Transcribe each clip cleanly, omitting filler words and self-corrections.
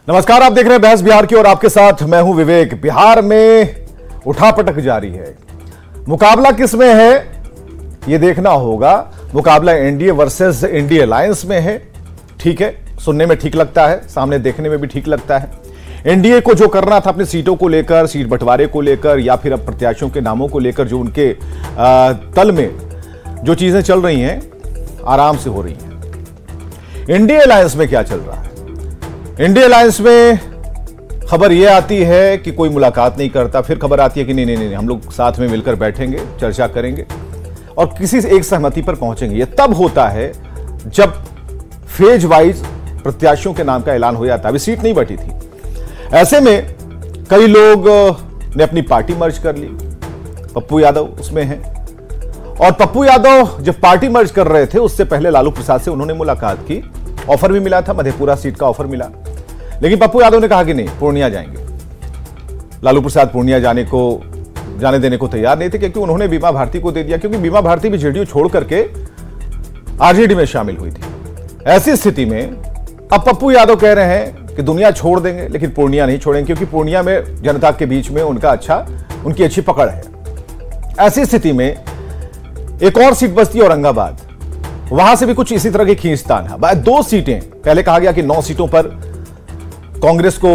नमस्कार, आप देख रहे हैं बहस बिहार की और आपके साथ मैं हूं विवेक। बिहार में उठापटक जारी है। मुकाबला किसमें है यह देखना होगा। मुकाबला एनडीए वर्सेस इंडिया अलायंस में है। ठीक है, सुनने में ठीक लगता है, सामने देखने में भी ठीक लगता है। एनडीए को जो करना था अपनी सीटों को लेकर, सीट बंटवारे को लेकर या फिर अब प्रत्याशियों के नामों को लेकर जो उनके तल में जो चीजें चल रही हैं आराम से हो रही हैं। इंडिया अलायंस में क्या चल रहा है? इंडिया अलायंस में खबर यह आती है कि कोई मुलाकात नहीं करता, फिर खबर आती है कि नहीं हम लोग साथ में मिलकर बैठेंगे, चर्चा करेंगे और किसी एक सहमति पर पहुंचेंगे। यह तब होता है जब फेज वाइज प्रत्याशियों के नाम का ऐलान हो जाता है। अभी सीट नहीं बटी थी, ऐसे में कई लोग ने अपनी पार्टी मर्ज कर ली। पप्पू यादव उसमें हैं और पप्पू यादव जब पार्टी मर्ज कर रहे थे उससे पहले लालू प्रसाद से उन्होंने मुलाकात की, ऑफर भी मिला था, मधेपुरा सीट का ऑफर मिला, लेकिन पप्पू यादव ने कहा कि नहीं, पूर्णिया जाएंगे। लालू प्रसाद पूर्णिया जाने देने को तैयार नहीं थे क्योंकि उन्होंने बीमा भारती को दे दिया, क्योंकि बीमा भारती भी जेडीयू छोड़ करके आरजेडी में शामिल हुई थी। ऐसी स्थिति में अब पप्पू यादव कह रहे हैं कि दुनिया छोड़ देंगे लेकिन पूर्णिया नहीं छोड़ेंगे, क्योंकि पूर्णिया में जनता के बीच में उनकी अच्छी पकड़ है। ऐसी स्थिति में एक और सीट बचती है औरंगाबाद, वहां से भी कुछ इसी तरह की खींचतान है। 2 सीटें, पहले कहा गया कि 9 सीटों पर कांग्रेस को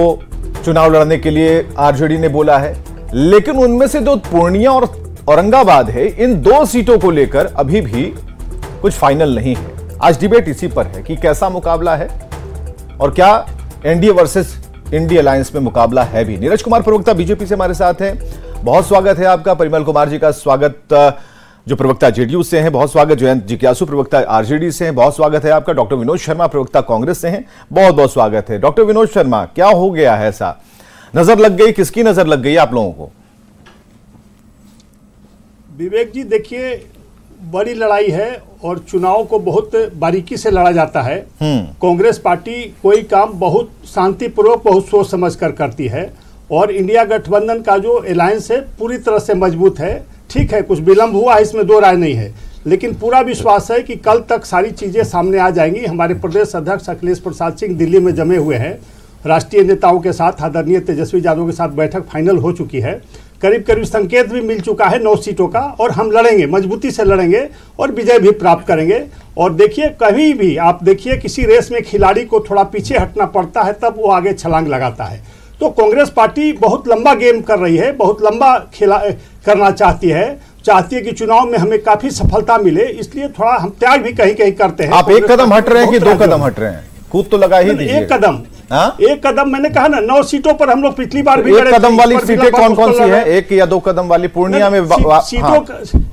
चुनाव लड़ने के लिए आरजेडी ने बोला है, लेकिन उनमें से 2 पूर्णिया और औरंगाबाद है। इन 2 सीटों को लेकर अभी भी कुछ फाइनल नहीं है। आज डिबेट इसी पर है कि कैसा मुकाबला है और क्या एनडीए वर्सेस इंडिया अलायंस में मुकाबला है भी। नीरज कुमार प्रवक्ता बीजेपी से हमारे साथ हैं, बहुत स्वागत है आपका। परिमल कुमार जी का स्वागत जो प्रवक्ता जेडीयू से हैं, बहुत स्वागत। जयंत जिज्ञासु प्रवक्ता आरजेडी से हैं, बहुत स्वागत है आपका। डॉक्टर विनोद शर्मा प्रवक्ता कांग्रेस से हैं, बहुत बहुत स्वागत है। डॉक्टर विनोद शर्मा, क्या हो गया है ऐसा? नजर लग गई, किसकी नजर लग गई आप लोगों को? विवेक जी, देखिए, बड़ी लड़ाई है और चुनाव को बहुत बारीकी से लड़ा जाता है। कांग्रेस पार्टी कोई काम बहुत शांतिपूर्वक, बहुत सोच समझ कर करती है और इंडिया गठबंधन का जो अलायंस है पूरी तरह से मजबूत है। ठीक है, कुछ विलंब हुआ है, इसमें 2 राय नहीं है, लेकिन पूरा विश्वास है कि कल तक सारी चीजें सामने आ जाएंगी। हमारे प्रदेश अध्यक्ष अखिलेश प्रसाद सिंह दिल्ली में जमे हुए हैं, राष्ट्रीय नेताओं के साथ, आदरणीय तेजस्वी यादव के साथ बैठक फाइनल हो चुकी है। करीब करीब संकेत भी मिल चुका है 9 सीटों का, और हम लड़ेंगे, मजबूती से लड़ेंगे और विजय भी प्राप्त करेंगे। और देखिए, कभी भी आप देखिए किसी रेस में खिलाड़ी को थोड़ा पीछे हटना पड़ता है, तब वो आगे छलांग लगाता है। तो कांग्रेस पार्टी बहुत लंबा गेम कर रही है, बहुत लंबा करना चाहती है कि चुनाव में हमें काफी सफलता मिले, इसलिए थोड़ा हम त्याग भी कहीं कहीं करते हैं। आप 1 कदम हट रहे हैं कि 2 कदम हट रहे हैं? कूद तो लगा ही दीजिए। 1 कदम। हाँ? 1 कदम, मैंने कहा ना, 9 सीटों पर हम लोग पिछली बार भी 1 कदम वाली सीटें कौन कौन सी है? 1 या 2 कदम वाली पूर्णिया में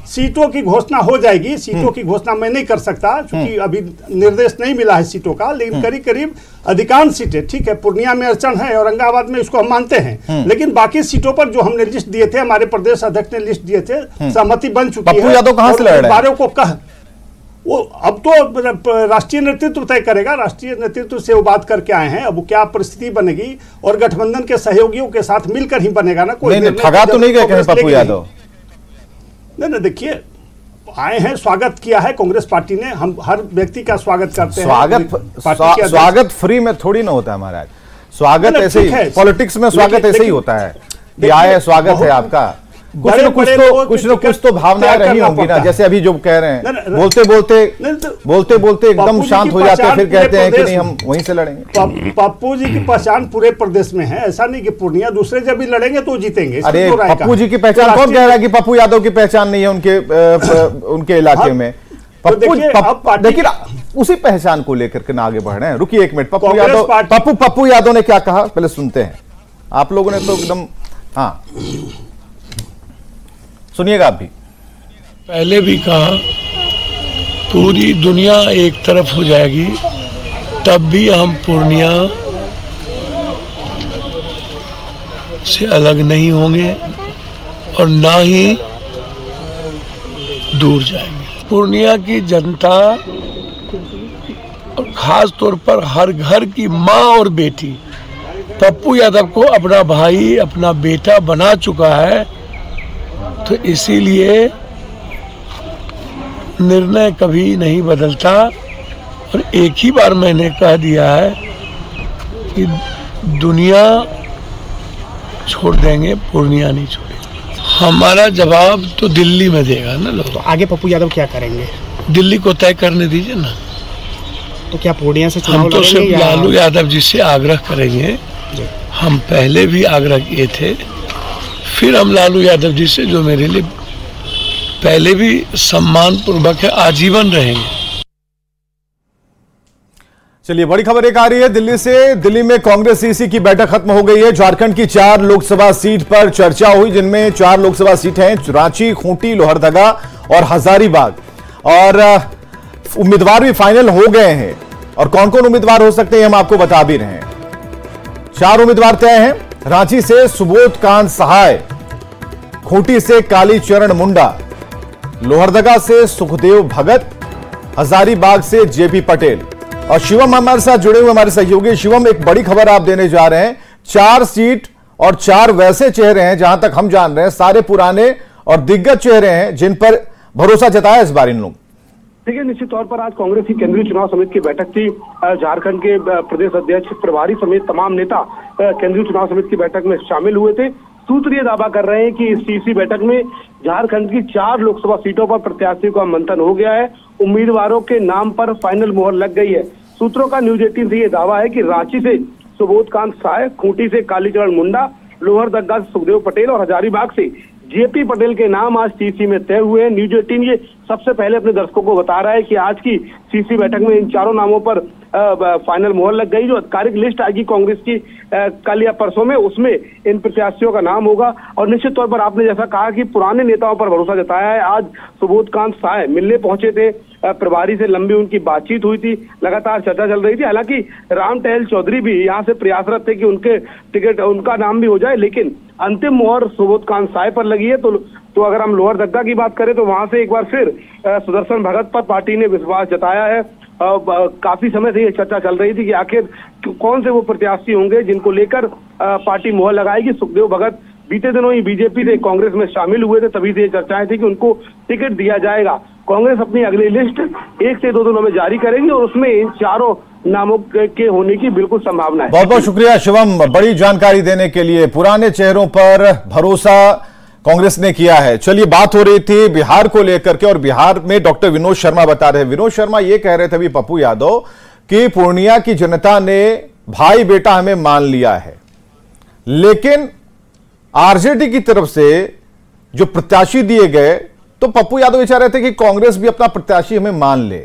सीटों की घोषणा हो जाएगी। सीटों की घोषणा मैं नहीं कर सकता क्योंकि अभी निर्देश नहीं मिला है सीटों का, लेकिन करीब करीब अधिकांश सीटें, ठीक है, पूर्णिया में अड़चन है, औरंगाबाद में इसको हम मानते हैं, लेकिन बाकी सीटों पर जो हमने लिस्ट दिए थे, हमारे प्रदेश अध्यक्ष ने लिस्ट दिए थे, सहमति बन चुकी है। पप्पू यादव कहां से लड़ रहे हैं? वो अब तो राष्ट्रीय नेतृत्व तय करेगा, राष्ट्रीय नेतृत्व से वो बात करके आए हैं। अब क्या परिस्थिति बनेगी और गठबंधन के सहयोगियों के साथ मिलकर ही बनेगा ना। कोई ठगा तो नहीं गए पप्पू यादव? नहीं, देखिए, आए हैं, स्वागत किया है कांग्रेस पार्टी ने, हम हर व्यक्ति का स्वागत करते हैं। स्वागत फ्री में थोड़ी ना होता है महाराज, स्वागत ऐसे ही, पॉलिटिक्स में स्वागत ऐसे ही होता है कि आए, स्वागत है आपका। कुछ न कुछ तो भावनाएं रही होंगी ना, जैसे अभी जो कह रहे हैं, बोलते बोलते एकदम शांत हो जाते हैं, फिर कहते हैं कि नहीं हम वहीं से लड़ेंगे। पप्पू जी की पहचान पूरे प्रदेश में है, ऐसा नहीं कि पूर्णिया, दूसरे जब भी लड़ेंगे तो जीतेंगे। अरे पप्पू जी की पहचान कौन कह रहा है कि पप्पू यादव की पहचान नहीं है उनके इलाके में? देखिए, उसी पहचान को लेकर के ना आगे बढ़ रहे हैं। रुकिए 1 मिनट, पप्पू यादव ने क्या कहा पहले सुनते हैं। आप लोगों ने तो एकदम, हाँ सुनिएगा आप भी। पहले भी कहा पूरी दुनिया एक तरफ हो जाएगी तब भी हम पूर्णिया से अलग नहीं होंगे और ना ही दूर जाएंगे। पूर्णिया की जनता और खास तौर पर हर घर की माँ और बेटी पप्पू यादव को अपना भाई, अपना बेटा बना चुका है, तो इसीलिए निर्णय कभी नहीं बदलता। और एक ही बार मैंने कह दिया है कि दुनिया छोड़ देंगे, पूर्णिया नहीं छोड़ेंगे। हमारा जवाब तो दिल्ली में देगा ना लोग। तो आगे पप्पू यादव क्या करेंगे? दिल्ली को तय करने दीजिए ना। तो क्या पूर्णिया से चुनाव हम तो लड़ेंगे सिर्फ या... लालू यादव जी से आग्रह करेंगे। हम पहले भी आग्रह किए थे, फिर हम लालू यादव जी से, जो मेरे लिए पहले भी सम्मान पूर्वक है, आजीवन रहेंगे। चलिए, बड़ी खबर एक आ रही है दिल्ली से। दिल्ली में कांग्रेस सीसी की बैठक खत्म हो गई है। झारखंड की 4 लोकसभा सीट पर चर्चा हुई, जिनमें 4 लोकसभा सीटें हैं, रांची, खूंटी, लोहरदगा और हजारीबाग। और उम्मीदवार भी फाइनल हो गए हैं। और कौन कौन उम्मीदवार हो सकते हैं हम आपको बता भी रहे हैं। 4 उम्मीदवार तय हैं। रांची से सुबोध कांत सहाय, खूंटी से कालीचरण मुंडा, लोहरदगा से सुखदेव भगत, हजारीबाग से जेपी पटेल। और शिवम हमारे साथ जुड़े हुए हमारे सहयोगी। शिवम, एक बड़ी खबर आप देने जा रहे हैं। 4 सीट और 4 वैसे चेहरे हैं, जहां तक हम जान रहे हैं सारे पुराने और दिग्गज चेहरे हैं, जिन पर भरोसा जताया इस बार इन लोग। देखिए, निश्चित तौर पर आज कांग्रेस की केंद्रीय चुनाव समिति की बैठक थी। झारखंड के प्रदेश अध्यक्ष, प्रभारी समेत तमाम नेता केंद्रीय चुनाव समिति की बैठक में शामिल हुए थे। सूत्र ये दावा कर रहे हैं कि इस सीसी बैठक में झारखंड की 4 लोकसभा सीटों पर प्रत्याशियों का मंथन हो गया है। उम्मीदवारों के नाम पर फाइनल मोहर लग गई है। सूत्रों का न्यूज 18 से ये दावा है कि रांची से सुबोध कांत सहाय, खूंटी से कालीचरण मुंडा, लोहरदगा से सुखदेव पटेल और हजारीबाग से जेपी पटेल के नाम आज सीसी में तय हुए हैं। न्यूज 18 ये सबसे पहले अपने दर्शकों को बता रहा है कि आज की सीसी बैठक में इन 4 नामों पर फाइनल मोहर लग गई। जो आधिकारिक लिस्ट आएगी कांग्रेस की कल या परसों में, उसमें इन प्रत्याशियों का नाम होगा। और निश्चित तौर पर आपने जैसा कहा कि पुराने नेताओं पर भरोसा जताया है। आज सुबोध कांत सहाय मिलने पहुंचे थे, प्रभारी से लंबी उनकी बातचीत हुई थी, लगातार चर्चा चल रही थी। हालांकि राम टहल चौधरी भी यहाँ से प्रयासरत थे कि उनके टिकट, उनका नाम भी हो जाए, लेकिन अंतिम मोहर सुबोध कांत सहाय पर लगी है। तो अगर हम लोहरदगा की बात करें तो वहां से एक बार फिर सुदर्शन भगत पर पार्टी ने विश्वास जताया है। काफी समय से ये चर्चा चल रही थी कि आखिर कौन से वो प्रत्याशी होंगे जिनको लेकर पार्टी मोहर लगाएगी। सुखदेव भगत बीते दिनों ही बीजेपी से कांग्रेस में शामिल हुए थे, तभी से ये चर्चाएं थी कि उनको टिकट दिया जाएगा। कांग्रेस अपनी अगली लिस्ट 1 से 2 दिनों में जारी करेंगे और उसमें इन 4 नामों के होने की बिल्कुल संभावना है। बहुत बहुत शुक्रिया शिवम, बड़ी जानकारी देने के लिए। पुराने चेहरों पर भरोसा कांग्रेस ने किया है। चलिए, बात हो रही थी बिहार को लेकर के, और बिहार में डॉक्टर विनोद शर्मा बता रहे हैं। विनोद शर्मा ये कह रहे थे अभी पप्पू यादव कि पूर्णिया की जनता ने भाई बेटा हमें मान लिया है, लेकिन आरजेडी की तरफ से जो प्रत्याशी दिए गए, तो पप्पू यादव ये चाह रहे थे कि कांग्रेस भी अपना प्रत्याशी हमें मान ले।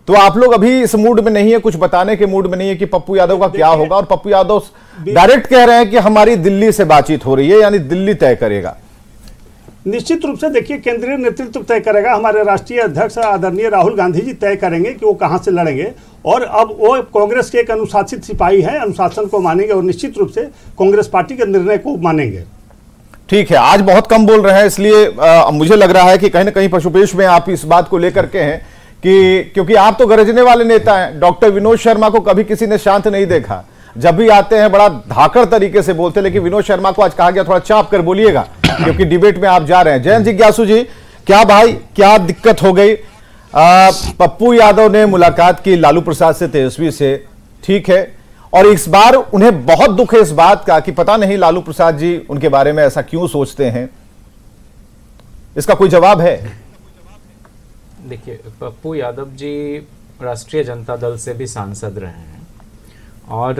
तो आप लोग अभी इस मूड में नहीं है, कुछ बताने के मूड में नहीं है कि पप्पू यादव का क्या होगा। और पप्पू यादव डायरेक्ट कह रहे हैं कि हमारी दिल्ली से बातचीत हो रही है, यानी दिल्ली तय करेगा। निश्चित रूप से देखिए, केंद्रीय नेतृत्व तय करेगा। हमारे राष्ट्रीय अध्यक्ष आदरणीय राहुल गांधी जी तय करेंगे कि वो कहां से लड़ेंगे। और अब वो कांग्रेस के एक अनुशासित सिपाही हैं, अनुशासन को मानेंगे और निश्चित रूप से कांग्रेस पार्टी के निर्णय को मानेंगे। ठीक है, आज बहुत कम बोल रहे हैं, इसलिए मुझे लग रहा है कि कहीं ना कहीं पशुपेश में आप इस बात को लेकर के हैं कि क्योंकि आप तो गरजने वाले नेता हैं। डॉक्टर विनोद शर्मा को कभी किसी ने शांत नहीं देखा, जब भी आते हैं बड़ा धाकड़ तरीके से बोलते, लेकिन विनोद शर्मा को आज कहा गया थोड़ा चाप कर बोलिएगा क्योंकि डिबेट में आप जा रहे हैं। जयंत जिज्ञासु जी, क्या भाई क्या दिक्कत हो गई? पप्पू यादव ने मुलाकात की लालू प्रसाद से, तेजस्वी से, ठीक है, और इस बार उन्हें बहुत दुख है इस बात का कि पता नहीं लालू प्रसाद जी उनके बारे में ऐसा क्यों सोचते हैं। इसका कोई जवाब है? देखिए, पप्पू यादव जी राष्ट्रीय जनता दल से भी सांसद रहे हैं और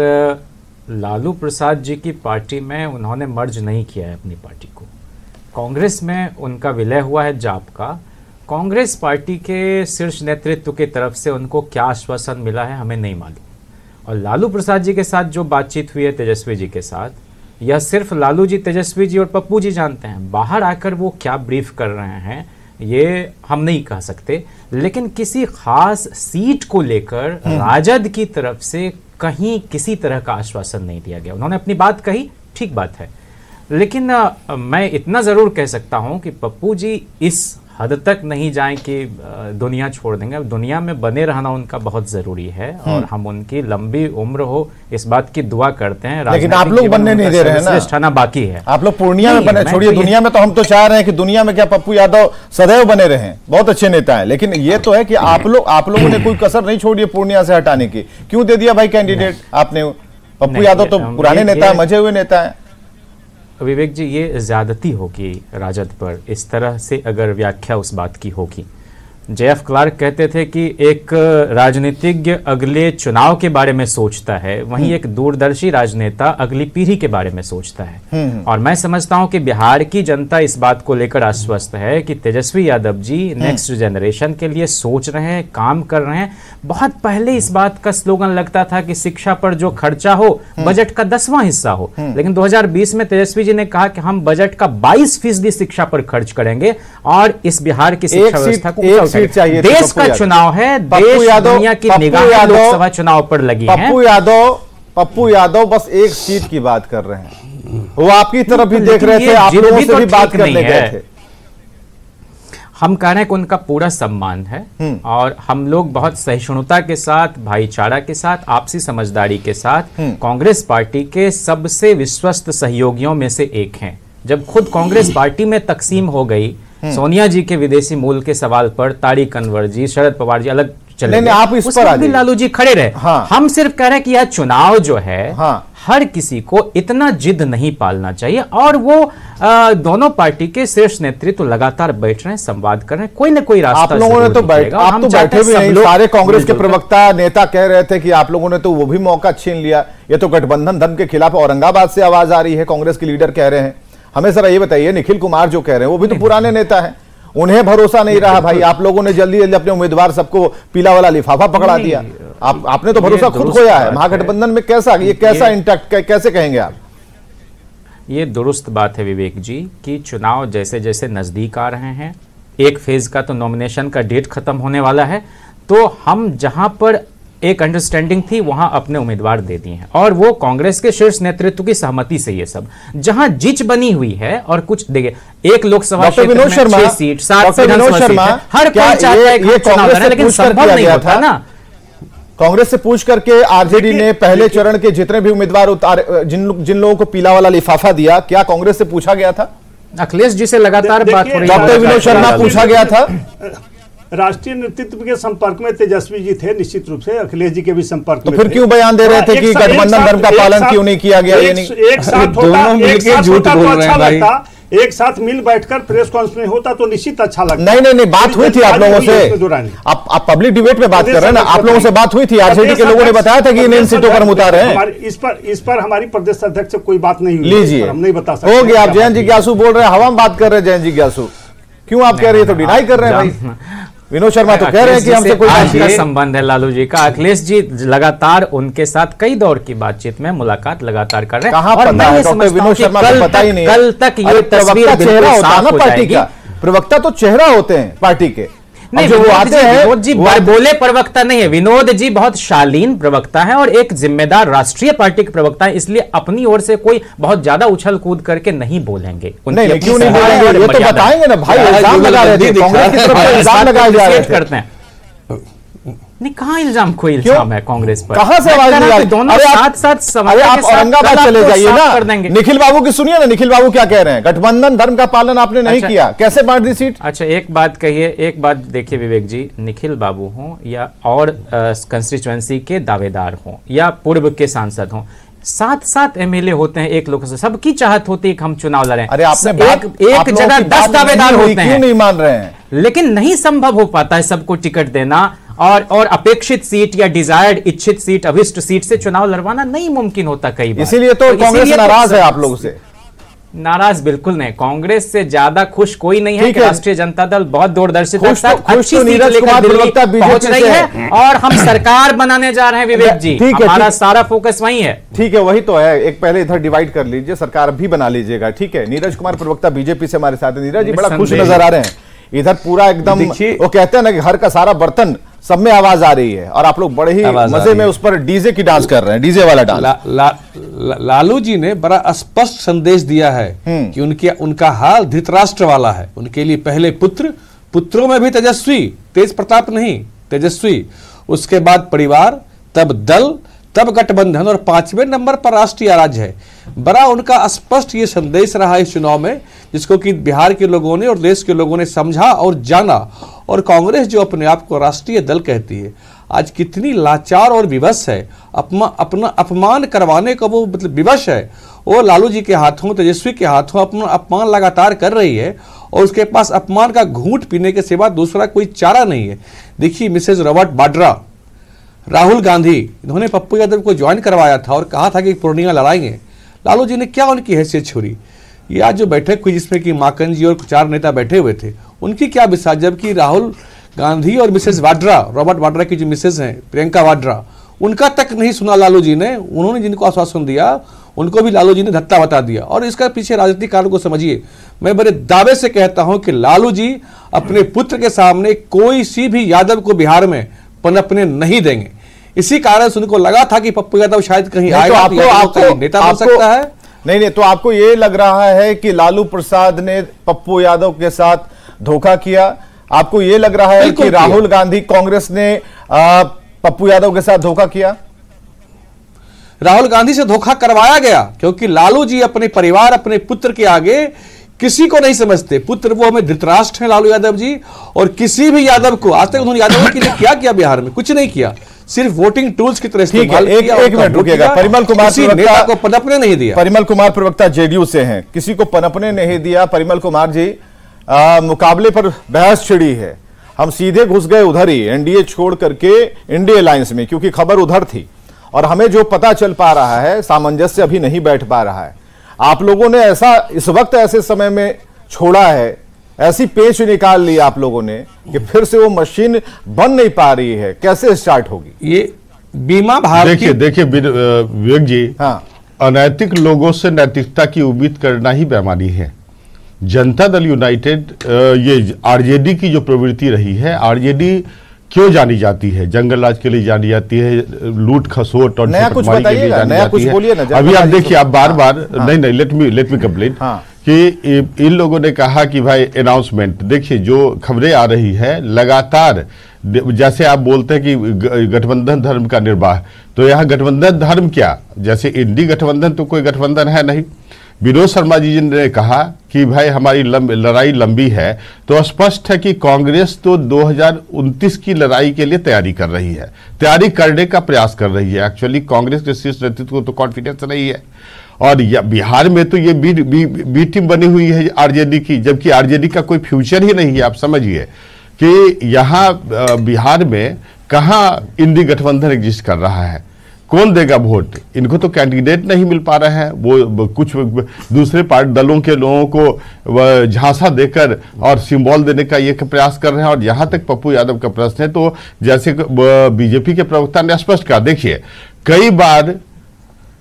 लालू प्रसाद जी की पार्टी में उन्होंने मर्ज नहीं किया है अपनी पार्टी को। कांग्रेस में उनका विलय हुआ है जाप का। कांग्रेस पार्टी के शीर्ष नेतृत्व की तरफ से उनको क्या आश्वासन मिला है हमें नहीं मालूम। और लालू प्रसाद जी के साथ जो बातचीत हुई है तेजस्वी जी के साथ, यह सिर्फ लालू जी, तेजस्वी जी और पप्पू जी जानते हैं। बाहर आकर वो क्या ब्रीफ कर रहे हैं ये हम नहीं कह सकते, लेकिन किसी खास सीट को लेकर राजद की तरफ से कहीं किसी तरह का आश्वासन नहीं दिया गया। उन्होंने अपनी बात कही, ठीक बात है, लेकिन मैं इतना ज़रूर कह सकता हूं कि पप्पू जी इस हद तक नहीं जाएं कि दुनिया छोड़ देंगे। दुनिया में बने रहना उनका बहुत ज़रूरी है और हम उनकी लंबी उम्र हो इस बात की दुआ करते हैं। लेकिन आप लोग बनने नहीं दे रहे हैं ना, बाकी है। आप लोग पूर्णिया में बने, छोड़िए दुनिया में, तो हम तो चाह रहे हैं कि दुनिया में क्या पप्पू यादव सदैव बने रहे, बहुत अच्छे नेता है। लेकिन ये तो है कि आप लोगों ने कोई कसर नहीं छोड़ी पूर्णिया से हटाने की। क्यों दे दिया भाई कैंडिडेट आपने? पप्पू यादव तो पुराने नेता, मजे हुए नेता हैं। विवेक जी, ये ज्यादती होगी राजद पर, इस तरह से अगर व्याख्या उस बात की होगी। JF क्लार्क कहते थे कि एक राजनीतिज्ञ अगले चुनाव के बारे में सोचता है, वहीं एक दूरदर्शी राजनेता अगली पीढ़ी के बारे में सोचता है। और मैं समझता हूं कि बिहार की जनता इस बात को लेकर आश्वस्त है कि तेजस्वी यादव जी नेक्स्ट जनरेशन के लिए सोच रहे हैं, काम कर रहे हैं। बहुत पहले इस बात का स्लोगन लगता था कि शिक्षा पर जो खर्चा हो बजट का 10वां हिस्सा हो, लेकिन 2020 में तेजस्वी जी ने कहा कि हम बजट का 22% शिक्षा पर खर्च करेंगे और इस बिहार की शिक्षा व्यवस्था को चाहिए। देश का चुनाव है, देश दुनिया की निगाहें लोकसभा चुनाव पर लगी हैं। पप्पू यादव बस एक सीट की बात कर रहे हैं, वो आपकी तरफ भी देख रहे थे, आप लोगों से भी बात करने गए थे। हम कह रहे हैं कि उनका पूरा सम्मान है और हम लोग बहुत सहिष्णुता के साथ, भाईचारा के साथ, आपसी समझदारी के साथ कांग्रेस पार्टी के सबसे विश्वस्त सहयोगियों में से एक हैं। जब खुद कांग्रेस पार्टी में तकसीम हो गई, सोनिया जी के विदेशी मूल के सवाल पर तारिक अनवर जी, शरद पवार जी अलग चले गए, आप इस पर भी लालू जी खड़े रहे। हाँ। हम सिर्फ कह रहे हैं कि यह चुनाव जो है, हाँ। हर किसी को इतना जिद नहीं पालना चाहिए और वो दोनों पार्टी के शीर्ष नेतृत्व लगातार बैठ रहे हैं, संवाद कर रहे हैं, कोई ना कोई रास्ता। आप लोगों ने तो बैठे भी नहीं, सारे कांग्रेस के प्रवक्ता नेता कह रहे थे कि आप लोगों ने तो वो भी मौका छीन लिया, ये तो गठबंधन धर्म के खिलाफ। औरंगाबाद से आवाज आ रही है, कांग्रेस के लीडर कह रहे हैं। हमें जरा ये बताइए, निखिल कुमार जो कह रहे हैं वो भी तो पुराने नेता हैं, उन्हें भरोसा नहीं रहा भाई। आप लोगों ने जल्दी जल्दी अपने उम्मीदवार सबको पीला वाला लिफाफा पकड़ा दिया। आपने तो भरोसा खुद खोया है। महागठबंधन में कैसा इंटैक्ट कैसे कहेंगे आप? ये दुरुस्त बात है विवेक जी कि चुनाव जैसे जैसे नजदीक आ रहे हैं, एक फेज का तो नॉमिनेशन का डेट खत्म होने वाला है, तो हम जहां पर एक अंडरस्टैंडिंग थी वहां अपने उम्मीदवार दे दिए हैं और वो कांग्रेस के शीर्ष नेतृत्व की सहमति से ये सब जहां जिच बनी हुई है। और कुछ देखिए, एक लोकसभा क्षेत्र में 6 सीट, 7 विधानसभा सीट है, हर कोई चाहता है कि चुनाव लड़े, लेकिन संभव नहीं होता ना। कांग्रेस से पूछ करके आरजेडी ने पहले चरण के जितने भी उम्मीदवार उतारे, जिन लोगों को पीला वाला लिफाफा दिया, क्या कांग्रेस से पूछा गया था? अखिलेश जी से लगातार बात हो रही है। डॉक्टर विनोद शर्मा पूछा गया था। राष्ट्रीय नेतृत्व के संपर्क में तेजस्वी जी थे, निश्चित रूप से अखिलेश जी के भी संपर्क में। तो फिर क्यों बयान दे रहे थे कि गठबंधन धर्म का पालन क्यों नहीं किया गया? एक साथ होता, झूठ बोल रहे हैं भाई। एक साथ मिल बैठकर प्रेस कॉन्फ्रेंस में होता तो निश्चित अच्छा लगता। नहीं, बात हुई थी आप लोगों से। आप पब्लिक डिबेट में बात कर रहे हैं ना, आप लोगों से बात हुई थी। आरजेडी के लोगों ने बताया था कि इन सीटों पर हम उतार रहे हैं। इस पर हमारी प्रदेश अध्यक्ष से कोई बात नहीं हुई। लीजिए, हम नहीं बता सकते। हो गया, आप जयंत जिज्ञासु बोल रहे हैं, हवा में बात कर रहे हैं। जयंत जिज्ञासु क्यों आप कह रहे हैं? तो डिनाई कर रहे हैं भाई। विनोद शर्मा तो कह रहे हैं कि हमसे कोई का संबंध है लालू जी का। अखिलेश जी लगातार उनके साथ कई दौर की बातचीत में मुलाकात लगातार कर रहे हैं। कहां पता है डॉक्टर विनोद शर्मा को पता ही नहीं है। कल तक ये तस्वीर चेहरा होता है ना पार्टी का। प्रवक्ता तो चेहरा होते हैं पार्टी के। नहीं, जो आते हैं विनोद जी बोले प्रवक्ता नहीं है। विनोद जी बहुत शालीन प्रवक्ता है और एक जिम्मेदार राष्ट्रीय पार्टी के प्रवक्ता है, इसलिए अपनी ओर से कोई बहुत ज्यादा उछल कूद करके नहीं बोलेंगे। नहीं, क्यों नहीं बोलेंगे? ये तो बताएंगे ना भाई। इल्जाम लगा रहे थे, कांग्रेस की तरफ से इल्जाम लगाए जा रहे थे। नहीं, कहां इल्जाम? कोई इल्जाम है कांग्रेस पर? कहां से आवाज नहीं आ रही? दोनों साथ अरे आप औरंगाबाद चले जाइए ना, निखिल बाबू की सुनिए ना। निखिल बाबू क्या कह रहे हैं? गठबंधन धर्म का पालन आपने नहीं किया, कैसे बांट दी सीट? अच्छा, एक बात कहिए, एक बात देखिए विवेक जी, निखिल बाबू हों या और कंस्टिट्यूएंसी के दावेदार हों या पूर्व के सांसद हों, 7 एमएलए होते हैं एक लोकसभा, सबकी चाहत होती है कि हम चुनाव लड़ें। अरे आपने एक जगह 10 दावेदार होते हैं, क्यों नहीं मान रहे हैं? लेकिन नहीं संभव हो पाता है सबको टिकट देना और अपेक्षित सीट या डिजायर्ड इच्छित सीट, अभिष्ट सीट से चुनाव लड़वाना नहीं मुमकिन होता कई बार। इसीलिए तो कांग्रेस नाराज है आप लोगों से। नाराज बिल्कुल नहीं, कांग्रेस से ज्यादा खुश कोई नहीं है कि राष्ट्रीय जनता दल बहुत दूरदर्शी नीरज कुमार प्रवक्ता पहुंच रही है और हम सरकार बनाने जा रहे हैं विवेक जी। हमारा सारा फोकस वही है। ठीक है, वही तो है। एक पहले इधर डिवाइड कर लीजिए, सरकार भी बना लीजिएगा। ठीक है, नीरज कुमार प्रवक्ता बीजेपी से हमारे साथ है। नीरज जी बड़ा खुश नजर आ रहे हैं। इधर पूरा एकदम वो कहते हैं ना कि घर का सारा बर्तन सब में आवाज आ रही है और आप लोग बड़े ही मजे में उस पर डीजे की डांस कर रहे हैं, डीजे वाला डांस। लालू जी ने बड़ा स्पष्ट संदेश दिया है कि उनका हाल धृतराष्ट्र वाला है। उनके लिए पहले पुत्रों में भी तेजस्वी, तेज प्रताप नहीं, तेजस्वी, उसके बाद परिवार, तब दल, तब गठबंधन और 5वें नंबर पर राष्ट्रीय राज्य है। बड़ा उनका स्पष्ट ये संदेश रहा इस चुनाव में, जिसको कि बिहार के लोगों ने और देश के लोगों ने समझा और जाना। और कांग्रेस जो अपने आप को राष्ट्रीय दल कहती है, आज कितनी लाचार और विवश है, अपना अपमान करवाने का वो मतलब विवश है। वो लालू जी के हाथों, तेजस्वी के हाथों अपना अपमान लगातार कर रही है और उसके पास अपमान का घूंट पीने के सिवा दूसरा कोई चारा नहीं है। देखिए मिसेज रॉबर्ट वाड्रा, राहुल गांधी, इन्होंने पप्पू यादव को ज्वाइन करवाया था और कहा था कि पूर्णिया लड़ाएंगे। लालू जी ने क्या उनकी हैसियत छोड़ी। ये आज जो बैठक हुई जिसमें कि माकन जी और 4 नेता बैठे हुए थे, उनकी क्या विश्वास, जबकि राहुल गांधी और मिसेज वाड्रा, रॉबर्ट वाड्रा की जो मिसेज हैं प्रियंका वाड्रा, उनका तक नहीं सुना लालू जी ने। उन्होंने जिनको आश्वासन दिया उनको भी लालू जी ने धत्ता बता दिया। और इसका पीछे राजनीतिक कारण को समझिए। मैं बड़े दावे से कहता हूं कि लालू जी अपने पुत्र के सामने कोई सी भी यादव को बिहार में पनपने नहीं देंगे। इसी कारण से उनको लगा था कि पप्पू यादव शायद कहीं आएगा, आपको नेता बन सकता है। नहीं, तो आपको ये लग रहा है कि लालू प्रसाद ने पप्पू यादव के साथ धोखा किया? आपको ये लग रहा है कि राहुल गांधी कांग्रेस ने पप्पू यादव के साथ धोखा किया? राहुल गांधी से धोखा करवाया गया, क्योंकि लालू जी अपने परिवार, अपने पुत्र के आगे किसी को नहीं समझते। पुत्र वो हमें धृतराष्ट्र हैं लालू यादव जी, और किसी भी यादव को आज तक उन्होंने यादव के लिए क्या किया बिहार में? कुछ नहीं किया, सिर्फ वोटिंग टूल्स की तरह इस्तेमाल किया। एक मिनट रुकिएगा। परिमल कुमार नेता को पनपने नहीं दिया। परिमल कुमार प्रवक्ता जेडीयू से हैं, किसी को पनपने नहीं दिया। परिमल कुमार जी, मुकाबले पर बहस छिड़ी है, हम सीधे घुस गए उधर ही, एनडीए छोड़ करके इंडिया अलायंस में, क्योंकि खबर उधर थी और हमें जो पता चल पा रहा है सामंजस्य अभी नहीं बैठ पा रहा है। आप लोगों ने ऐसा इस वक्त ऐसे समय में छोड़ा है, ऐसी पेच निकाल ली आप लोगों ने कि फिर से वो मशीन बन नहीं पा रही है। कैसे स्टार्ट होगी ये बीमा भारती? देखिए विवेक जी, हाँ, अनैतिक लोगों से नैतिकता की उम्मीद करना ही बेईमानी है। जनता दल यूनाइटेड, ये आरजेडी की जो प्रवृत्ति रही है, आरजेडी क्यों जानी जाती है? जंगल राज के लिए जानी जाती है, लूट खसोट और नया कुछ बताइएगा, नया कुछ बोलिए ना। अभी आप देखिए, आप बार बार नहीं लेट मी कंप्लीट कि इन लोगों ने कहा कि भाई अनाउंसमेंट, देखिए जो खबरें आ रही है लगातार, जैसे आप बोलते हैं कि गठबंधन धर्म का निर्वाह, तो यहाँ गठबंधन धर्म क्या, जैसे इंडी गठबंधन तो कोई गठबंधन है नहीं। विनोद शर्मा जी ने कहा कि भाई हमारी लड़ाई लंबी है, तो स्पष्ट है कि कांग्रेस तो 2029 की लड़ाई के लिए तैयारी कर रही है, तैयारी करने का प्रयास कर रही है। एक्चुअली कांग्रेस के शीर्ष नेतृत्व को तो कॉन्फिडेंस नहीं है, और बिहार में तो ये बी टीम बनी हुई है आरजेडी की, जबकि आरजेडी का कोई फ्यूचर ही नहीं है। आप समझिए कि यहाँ बिहार में कहाँ इंडी गठबंधन एग्जिस्ट कर रहा है, कौन देगा वोट? इनको तो कैंडिडेट नहीं मिल पा रहे हैं, वो कुछ दूसरे पार्टी दलों के लोगों को झांसा देकर और सिंबल देने का ये प्रयास कर रहे हैं। और यहाँ तक पप्पू यादव का प्रश्न है, तो जैसे बीजेपी के प्रवक्ता ने स्पष्ट कहा, देखिए कई बार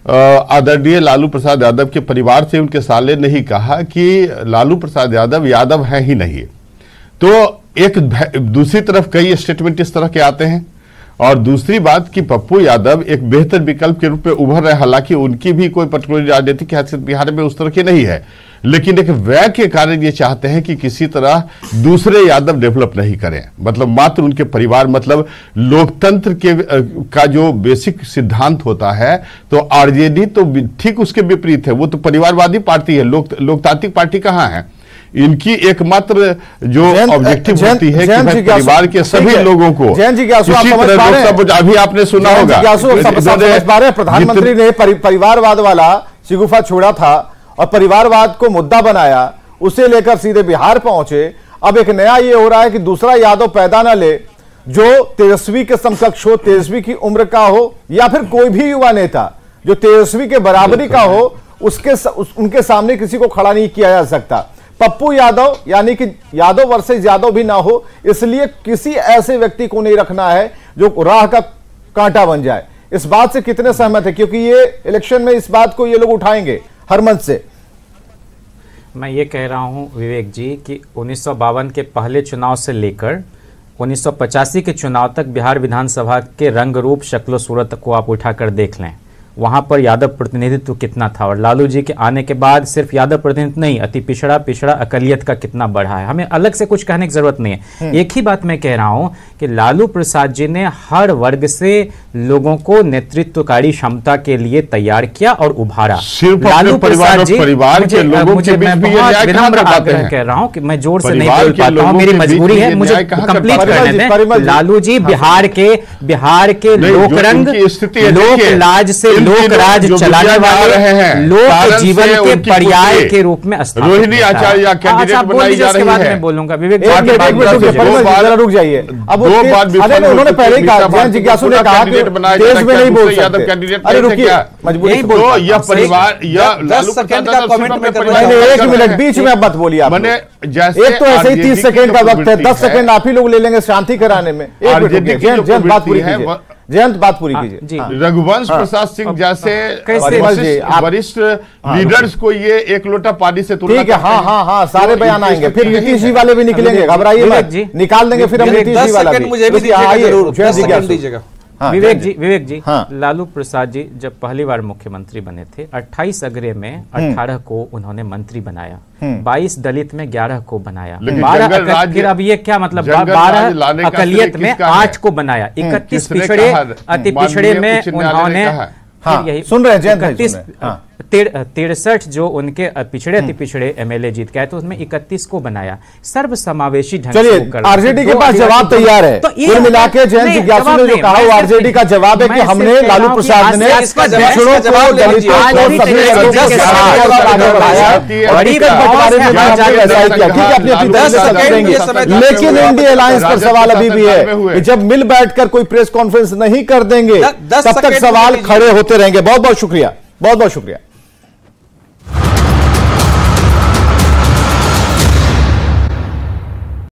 आदरणीय लालू प्रसाद यादव के परिवार से उनके साले ने ही कहा कि लालू प्रसाद यादव है ही नहीं। तो एक दूसरी तरफ कई स्टेटमेंट इस तरह के आते हैं, और दूसरी बात कि पप्पू यादव एक बेहतर विकल्प के रूप में उभर रहे, हालांकि उनकी भी कोई पर्टिकुलर राजनीतिक हैसियत बिहार में उस तरह की नहीं है, लेकिन एक व्यय के कारण ये चाहते हैं कि किसी तरह दूसरे यादव डेवलप नहीं करें, मतलब मात्र उनके परिवार, मतलब लोकतंत्र के का जो बेसिक सिद्धांत होता है, तो आरजेडी तो ठीक उसके विपरीत है, वो तो परिवारवादी पार्टी है, लोकतांत्रिक पार्टी कहाँ है? इनकी एकमात्र जो ऑब्जेक्टिव होती है कि भाई परिवार के सभी लोगों को अभी आपने सुना होगा, प्रधानमंत्री ने परिवारवाद वाला शिगुफा छोड़ा था और परिवारवाद को मुद्दा बनाया, उसे लेकर सीधे बिहार पहुंचे। अब एक नया ये हो रहा है कि दूसरा यादव पैदा ना ले जो तेजस्वी के समकक्ष हो, तेजस्वी की उम्र का हो, या फिर कोई भी युवा नेता जो तेजस्वी के बराबरी का हो, उनके सामने किसी को खड़ा नहीं किया जा सकता। पप्पू यादव यानी कि यादव वर्सेस यादव भी ना हो, इसलिए किसी ऐसे व्यक्ति को नहीं रखना है जो राह का कांटा बन जाए। इस बात से कितने सहमत है? क्योंकि ये इलेक्शन में इस बात को ये लोग उठाएंगे हर मंच से। मैं ये कह रहा हूं विवेक जी कि 1952 के पहले चुनाव से लेकर 1985 के चुनाव तक बिहार विधानसभा के रंग रूप शक्ल सूरत को आप उठाकर देख लें। वहां पर यादव प्रतिनिधित्व कितना था, और लालू जी के आने के बाद सिर्फ यादव प्रतिनिधित्व नहीं, अति पिछड़ा अकलियत का कितना बढ़ा है। हमें अलग से कुछ कहने की जरूरत नहीं है। एक ही बात मैं कह रहा हूं कि लालू प्रसाद जी ने हर वर्ग से लोगों को नेतृत्वकारी क्षमता के लिए तैयार किया और उभारा। लालू प्रसाद जी, मुझे मैं बहुत विनम्र आग्रह कह रहा हूं कि मैं जोर से नहीं बोल पाता हूं, मेरी मजबूरी है, मुझे कंप्लीट करने दें। लालू जी बिहार के लोकरंग, लोक लाज से लोक राज चलाने वाले, लोक जीवन के पर्याय के रूप में रोहिणी आचार्य कैंडिडेट बनाई जा रही है। मैं बोलूंगा विवेक, रुक जाइए। अब उन्होंने पहले ही कहा, जिज्ञासु ने कहा कि देश में नहीं बोल सकते। अरे रुकिए, मजबूरी तो यह परिवार, यह 10 सेकंड का कमेंट में करना। 1 मिनट बीच में अब मत बोलिए आप। एक तो ऐसे ही 30 सेकंड का वक्त है, 10 सेकंड आप ही लोग ले लेंगे शांति कराने में। जयंत बात पूरी कीजिए, जयंत बात पूरी कीजिए। रघुवंश प्रसाद सिंह जैसे वरिष्ठ लीडर्स को ये एक लोटा पानी से तुलना, ठीक है। हाँ, सारे बयान आएंगे, फिर नीतीश जी वाले भी निकलेंगे, घबराइए मत, निकाल देंगे फिर हम नीतीश जी वाला भी। मुझे भी दीजिएगा। विवेक जी, लालू प्रसाद जी जब पहली बार मुख्यमंत्री बने थे 28 अगरे में 18 को उन्होंने मंत्री बनाया, 22 दलित में 11 को बनाया, 12 फिर अब ये क्या मतलब 12 अकलियत में 8 को बनाया, 31 पिछड़े अति पिछड़े में उन्होंने, सुन रहे हैं 63 जो उनके पिछड़े अति पिछड़े एमएलए जीत गए तो उसमें 31 को बनाया, सर्व समावेशी ढंग से। चलिए, आरजेडी के पास जवाब तैयार है। कुल मिला के जयंत जिज्ञासु ने जो कहा वो आरजेडी का जवाब है कि हमने, लालू प्रसाद ने पिछड़ों को, दलितों को, सभी वर्गों को, लेकिन इंडिया अलायंस पर सवाल अभी भी है कि जब मिल बैठकर कोई प्रेस कॉन्फ्रेंस नहीं कर देंगे तब तक सवाल खड़े होते रहेंगे। बहुत बहुत शुक्रिया, बहुत बहुत शुक्रिया।